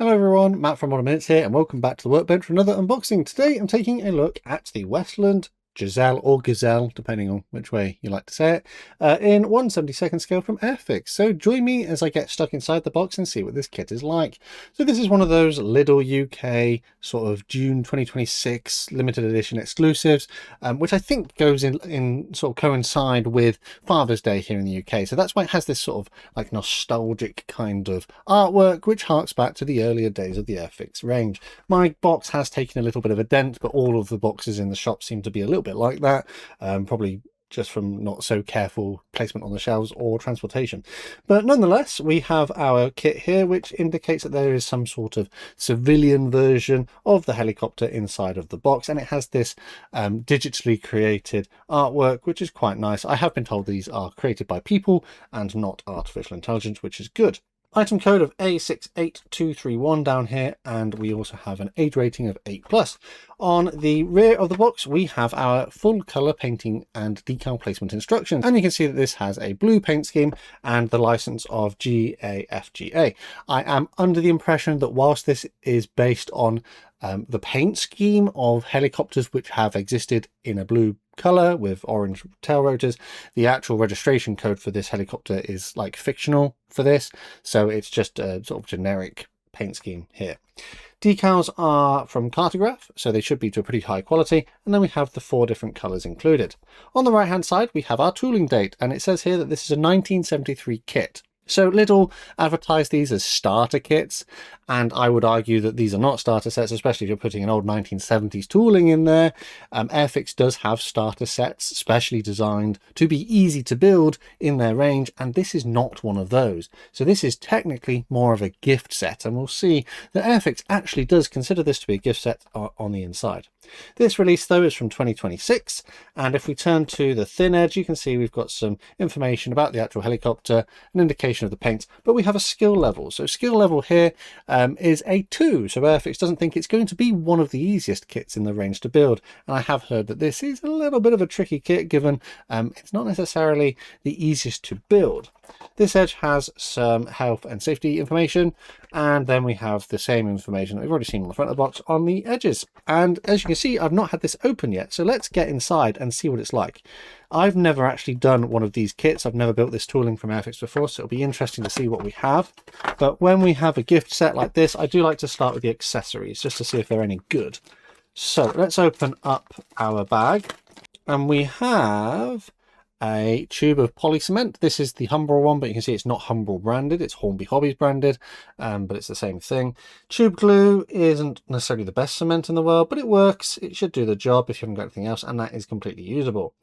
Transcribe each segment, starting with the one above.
Hello everyone, Matt from Modern Minutes here and welcome back to the workbench for another unboxing. Today I'm taking a look at the Westland Gazelle or Gazelle, depending on which way you like to say it, in 1/72 scale from Airfix. So join me as I get stuck inside the box and see what this kit is like. So this is one of those Lidl UK sort of June 2026 limited edition exclusives, which I think goes in sort of coincide with Father's Day here in the UK. So that's why it has this sort of like nostalgic kind of artwork, which harks back to the earlier days of the Airfix range. My box has taken a little bit of a dent, but all of the boxes in the shop seem to be a little bit like that, probably just from not so careful placement on the shelves or transportation. But nonetheless, we have our kit here, which indicates that there is some sort of civilian version of the helicopter inside of the box, and it has this digitally created artwork, which is quite nice. I have been told these are created by people and not artificial intelligence, which is good. Item code of A68231 down here, and we also have an age rating of 8+. On the rear of the box, we have our full colour painting and decal placement instructions, and you can see that this has a blue paint scheme and the license of GAFGA. I am under the impression that whilst this is based on the paint scheme of helicopters which have existed in a blue colour with orange tail rotors, the actual registration code for this helicopter is like fictional for this, so it's just a sort of generic paint scheme here. Decals are from Cartograph, so they should be to a pretty high quality, and then we have the 4 different colours included. On the right hand side we have our tooling date, and it says here that this is a 1973 kit. So Lidl advertised these as starter kits, and I would argue that these are not starter sets, especially if you're putting an old 1970s tooling in there. Airfix does have starter sets specially designed to be easy to build in their range, and this is not one of those. So this is technically more of a gift set, and we'll see that Airfix actually does consider this to be a gift set on the inside. This release though is from 2026, and if we turn to the thin edge, you can see we've got some information about the actual helicopter, an indication of the paints, but we have a skill level. So skill level here is a 2, so Airfix doesn't think it's going to be one of the easiest kits in the range to build, and I have heard that this is a little bit of a tricky kit given it's not necessarily the easiest to build. This edge has some health and safety information, and then we have the same information that we've already seen on the front of the box on the edges. And as you can see, I've not had this open yet, so let's get inside and see what it's like. I've never actually done one of these kits. I've never built this tooling from Airfix before, so it'll be interesting to see what we have. But when we have a gift set like this, I do like to start with the accessories just to see if they're any good. So let's open up our bag, and we have a tube of poly cement. This is the Humbrol one, but you can see it's not Humbrol branded, it's Hornby Hobbies branded, but it's the same thing. Tube glue isn't necessarily the best cement in the world, but it works. It should do the job if you haven't got anything else, and that is completely usable.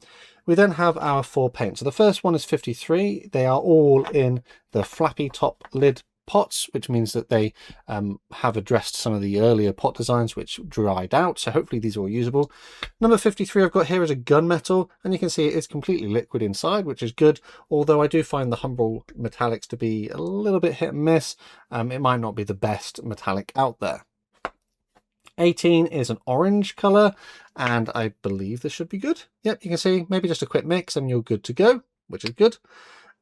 We then have our 4 paints. So the first one is 53. They are all in the flappy top lid pots, which means that they have addressed some of the earlier pot designs which dried out, so hopefully these are all usable. Number 53 I've got here is a gunmetal, and you can see it is completely liquid inside, which is good, although I do find the Humbrol metallics to be a little bit hit and miss. It might not be the best metallic out there. 18 is an orange colour, and I believe this should be good. Yep, you can see maybe just a quick mix and you're good to go, which is good.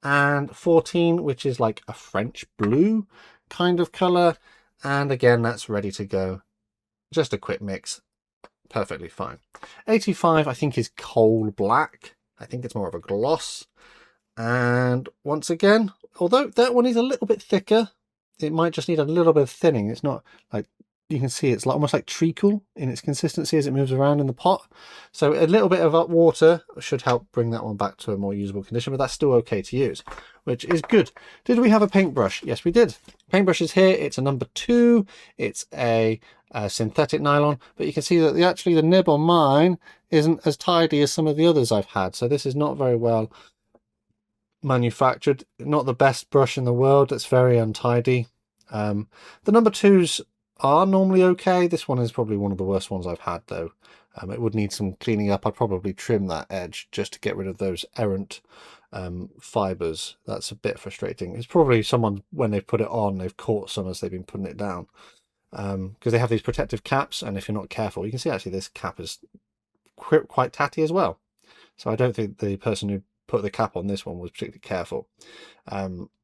And 14, which is like a French blue kind of colour, and again that's ready to go. Just a quick mix, perfectly fine. 85 I think is coal black. I think it's more of a gloss, and once again, although that one is a little bit thicker, it might just need a little bit of thinning. It's not like, you can see it's like almost like treacle in its consistency as it moves around in the pot. So a little bit of up water should help bring that one back to a more usable condition, but that's still okay to use, which is good. Did we have a paintbrush? Yes, we did. Paintbrush is here. It's a number 2. It's a synthetic nylon, but you can see that the nib on mine isn't as tidy as some of the others I've had. So this is not very well manufactured. Not the best brush in the world. It's very untidy. The number 2s are normally okay. This one is probably one of the worst ones I've had though. It would need some cleaning up. I'd probably trim that edge just to get rid of those errant fibers. That's a bit frustrating. It's probably someone, when they've put it on, they've caught some as they've been putting it down, because they have these protective caps, and if you're not careful, you can see actually this cap is quite tatty as well. So I don't think the person who put the cap on this one was particularly careful.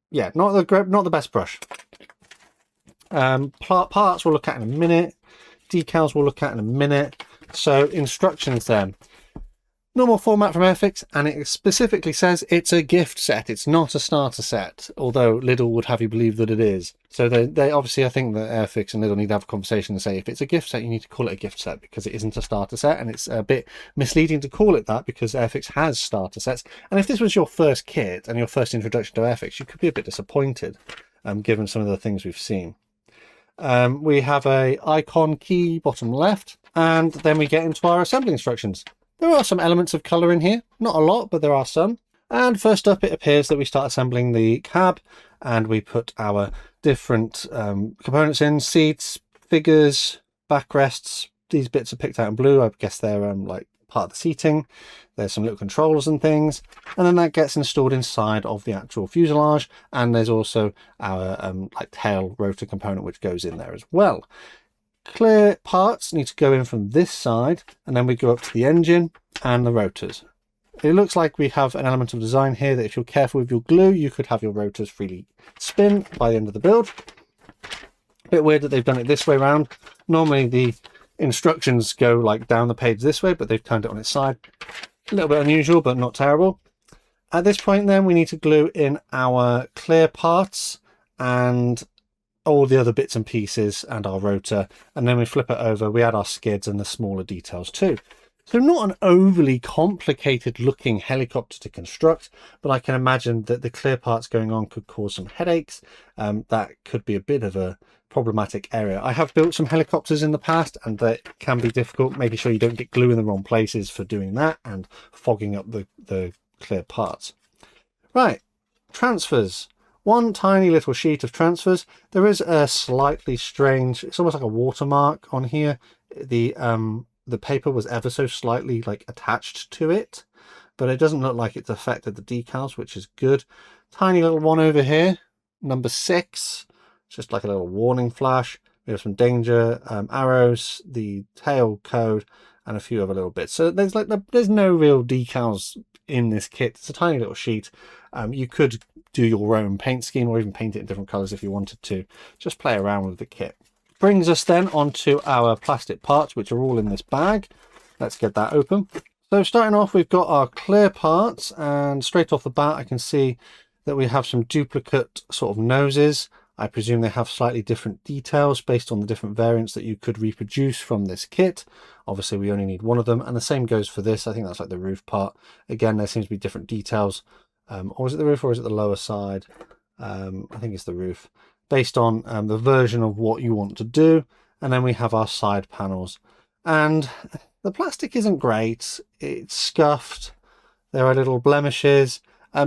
Yeah, not the best brush. Parts we'll look at in a minute. Decals we'll look at in a minute. So instructions then. Normal format from Airfix, and it specifically says it's a gift set. It's not a starter set, although Lidl would have you believe that it is. So they obviously, I think that Airfix and Lidl need to have a conversation and say if it's a gift set, you need to call it a gift set because it isn't a starter set, and it's a bit misleading to call it that because Airfix has starter sets. And if this was your first kit and your first introduction to Airfix, you could be a bit disappointed, given some of the things we've seen. We have a icon key bottom left, and then we get into our assembly instructions. There are some elements of colour in here, not a lot, but there are some. And first up, it appears that we start assembling the cab, and we put our different components in: seats, figures, backrests. These bits are picked out in blue. I guess they're like part of the seating. There's some little controls and things, and then that gets installed inside of the actual fuselage. And there's also our like tail rotor component which goes in there as well. Clear parts need to go in from this side, and then we go up to the engine and the rotors. It looks like we have an element of design here that if you're careful with your glue, you could have your rotors freely spin by the end of the build. A bit weird that they've done it this way around. Normally the instructions go like down the page this way, but they've turned it on its side. A little bit unusual, but not terrible. At this point then, we need to glue in our clear parts and all the other bits and pieces and our rotor, and then we flip it over. We add our skids and the smaller details too. So not an overly complicated looking helicopter to construct, but I can imagine that the clear parts going on could cause some headaches. That could be a bit of a problematic area. I have built some helicopters in the past, and that can be difficult, making sure you don't get glue in the wrong places for doing that and fogging up the clear parts. Right, transfers. One tiny little sheet of transfers. There is a slightly strange, it's almost like a watermark on here. The paper was ever so slightly like attached to it, but it doesn't look like it's affected the decals, which is good. Tiny little one over here, number 6. It's just like a little warning flash. We have some danger arrows, the tail code, and a few other little bits. So there's no real decals in this kit. It's a tiny little sheet. You could do your own paint scheme or even paint it in different colors if you wanted to. Just play around with the kit. Brings us then onto our plastic parts, which are all in this bag. Let's get that open. So starting off, we've got our clear parts, and straight off the bat I can see that we have some duplicate sort of noses. I presume they have slightly different details based on the different variants that you could reproduce from this kit. Obviously we only need one of them, and the same goes for this. I think that's like the roof part. Again, there seems to be different details. Or is it the roof or is it the lower side? I think it's the roof, based on the version of what you want to do. And then we have our side panels, and the plastic isn't great. It's scuffed. There are little blemishes.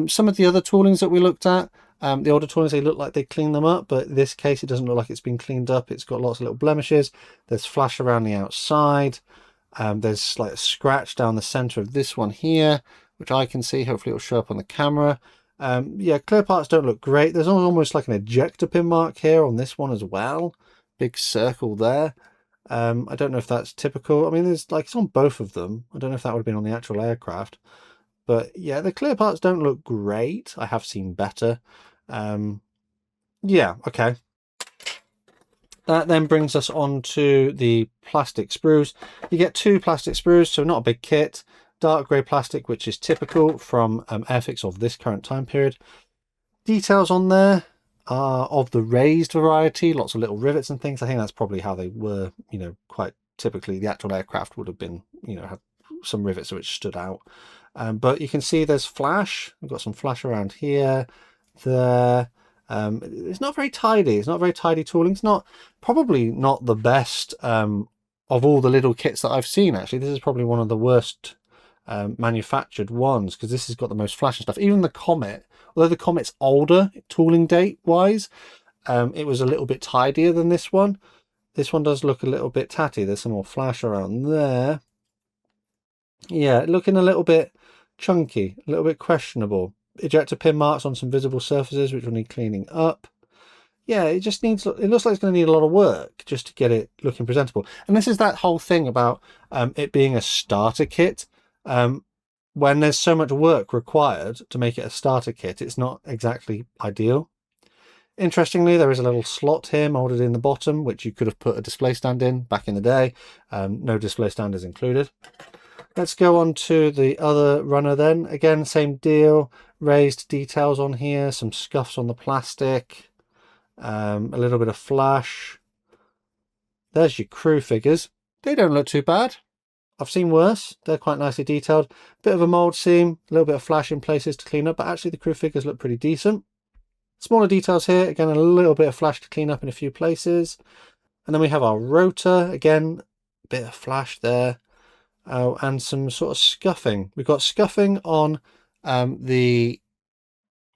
Some of the other toolings that we looked at, the older toolings, they look like they cleaned them up, but in this case it doesn't look like it's been cleaned up. It's got lots of little blemishes. There's flash around the outside. There's like a scratch down the center of this one here, which I can see. Hopefully it'll show up on the camera. Yeah, clear parts don't look great. There's almost like an ejector pin mark here on this one as well. Big circle there. I don't know if that's typical. I mean, there's like, it's on both of them. I don't know if that would have been on the actual aircraft. But yeah, the clear parts don't look great. I have seen better. Yeah, okay. That then brings us on to the plastic sprues. You get 2 plastic sprues, so not a big kit. Dark grey plastic, which is typical from Airfix of this current time period. Details on there are of the raised variety, lots of little rivets and things. I think that's probably how they were, you know, quite typically. The actual aircraft would have been, you know, had some rivets which stood out. But you can see there's flash. We've got some flash around here, there. It's not very tidy. It's not very tidy tooling. It's probably not the best of all the little kits that I've seen. Actually, this is probably one of the worst manufactured ones, because this has got the most flash and stuff. Even the Comet, although the Comet's older tooling date wise, it was a little bit tidier than this one. This one does look a little bit tatty. There's some more flash around there. Yeah, looking a little bit chunky, a little bit questionable. Ejector pin marks on some visible surfaces which will need cleaning up. Yeah, it just needs, it looks like it's going to need a lot of work just to get it looking presentable. And this is that whole thing about it being a starter kit. When there's so much work required to make it a starter kit, it's not exactly ideal. Interestingly, there is a little slot here molded in the bottom, which you could have put a display stand in back in the day. No display stand is included. Let's go on to the other runner then. Again, same deal. Raised details on here, some scuffs on the plastic, a little bit of flash. There's your crew figures. They don't look too bad. I've seen worse. They're quite nicely detailed. Bit of a mold seam, a little bit of flash in places to clean up, but actually the crew figures look pretty decent. Smaller details here, again a little bit of flash to clean up in a few places. And then we have our rotor, again, a bit of flash there. And some sort of scuffing. We've got scuffing on the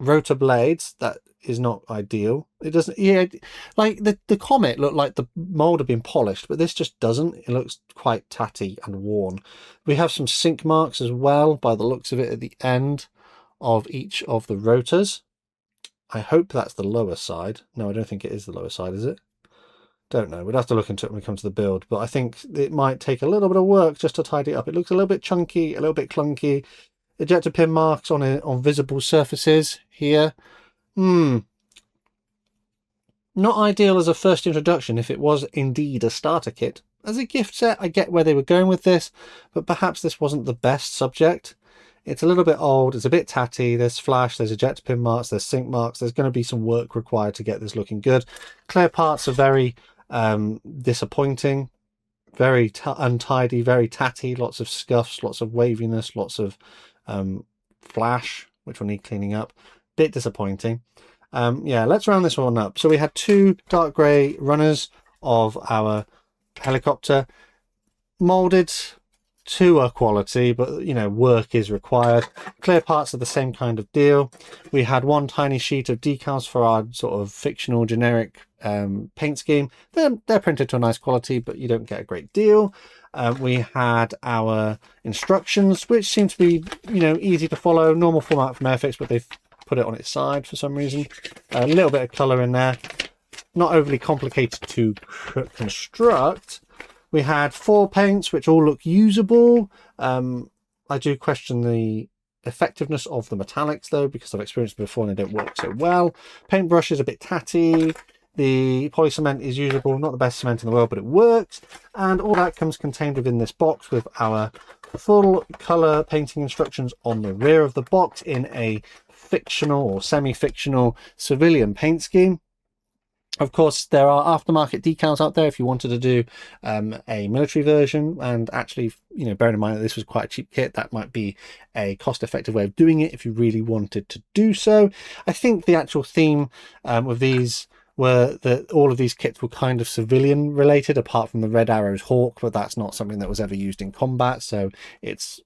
rotor blades. That is not ideal. It doesn't, yeah, like the Comet looked like the mold had been polished, but this just doesn't. It looks quite tatty and worn. We have some sink marks as well by the looks of it at the end of each of the rotors. I hope that's the lower side. No, I don't think it is the lower side, is it? Don't know. We'd have to look into it when we come to the build, but I think it might take a little bit of work just to tidy it up. It looks a little bit chunky, a little bit clunky. Ejector pin marks on it on visible surfaces here. Not ideal as a first introduction if it was indeed a starter kit. As a gift set, I get where they were going with this, but perhaps this wasn't the best subject. It's a little bit old, it's a bit tatty, there's flash, there's ejector pin marks, there's sink marks, there's going to be some work required to get this looking good. Clear parts are very disappointing, very untidy, very tatty, lots of scuffs, lots of waviness, lots of flash, which will need cleaning up. Bit disappointing. Yeah, let's round this one up. So we had two dark grey runners of our helicopter, molded to a quality, but you know, work is required. Clear parts are the same kind of deal. We had one tiny sheet of decals for our sort of fictional generic paint scheme. They're printed to a nice quality, but you don't get a great deal. We had our instructions, which seem to be, you know, easy to follow, normal format from Airfix, but they've put it on its side for some reason. A little bit of colour in there, not overly complicated to construct. We had 4 paints, which all look usable. I do question the effectiveness of the metallics, though, because I've experienced them before and they don't work so well. Paintbrush is a bit tatty. The poly cement is usable, not the best cement in the world, but it works. And all that comes contained within this box with our full colour painting instructions on the rear of the box in a fictional or semi-fictional civilian paint scheme. Of course, there are aftermarket decals out there if you wanted to do a military version, and actually, you know, bearing in mind that this was quite a cheap kit, that might be a cost-effective way of doing it if you really wanted to do so. I think the actual theme of these were that all of these kits were kind of civilian related, apart from the Red Arrow's Hawk, but that's not something that was ever used in combat, so it's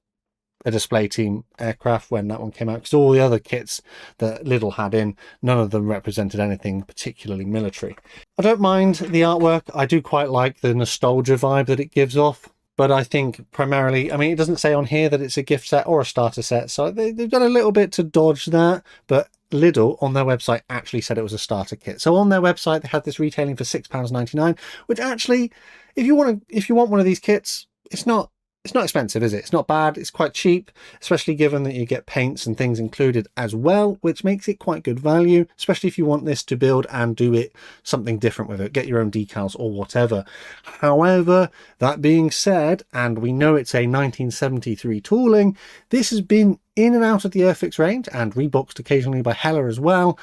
a display team aircraft when that one came out, because all the other kits that Lidl had in, none of them represented anything particularly military. I don't mind the artwork. I do quite like the nostalgia vibe that it gives off, but I think primarily, I mean, it doesn't say on here that it's a gift set or a starter set, so they've done a little bit to dodge that, but Lidl on their website actually said it was a starter kit. So on their website they had this retailing for £6.99, which actually, if you want one of these kits, it's not expensive, is it? It's not bad. It's quite cheap, especially given that you get paints and things included as well, which makes it quite good value, especially if you want this to build and do it something different with it, get your own decals or whatever. However, that being said, and we know it's a 1973 tooling, this has been in and out of the Airfix range and reboxed occasionally by Hella as well,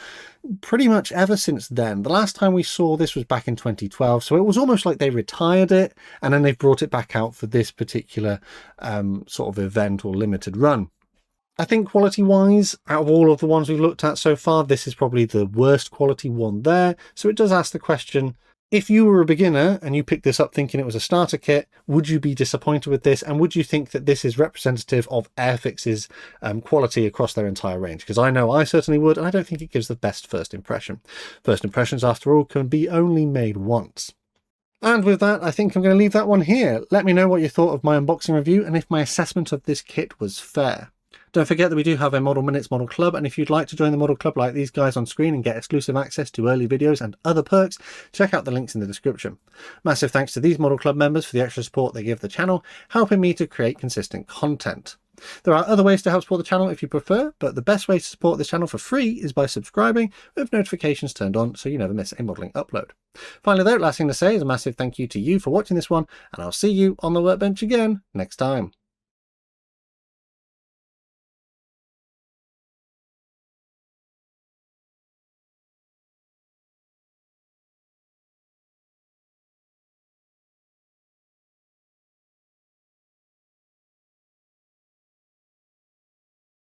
pretty much ever since then. The last time we saw this was back in 2012, so it was almost like they retired it and then they've brought it back out for this particular sort of event or limited run. I think quality wise, out of all of the ones we've looked at so far, this is probably the worst quality one there. So it does ask the question, if you were a beginner and you picked this up thinking it was a starter kit, would you be disappointed with this? And would you think that this is representative of Airfix's quality across their entire range? Because I know I certainly would, and I don't think it gives the best first impression. First impressions, after all, can be only made once. And with that, I think I'm going to leave that one here. Let me know what you thought of my unboxing review and if my assessment of this kit was fair. Don't forget that we do have a Model Minutes Model Club, and if you'd like to join the Model Club like these guys on screen and get exclusive access to early videos and other perks, check out the links in the description. Massive thanks to these Model Club members for the extra support they give the channel, helping me to create consistent content. There are other ways to help support the channel if you prefer, but the best way to support this channel for free is by subscribing with notifications turned on so you never miss a modelling upload. Finally though, last thing to say is a massive thank you to you for watching this one, and I'll see you on the workbench again next time.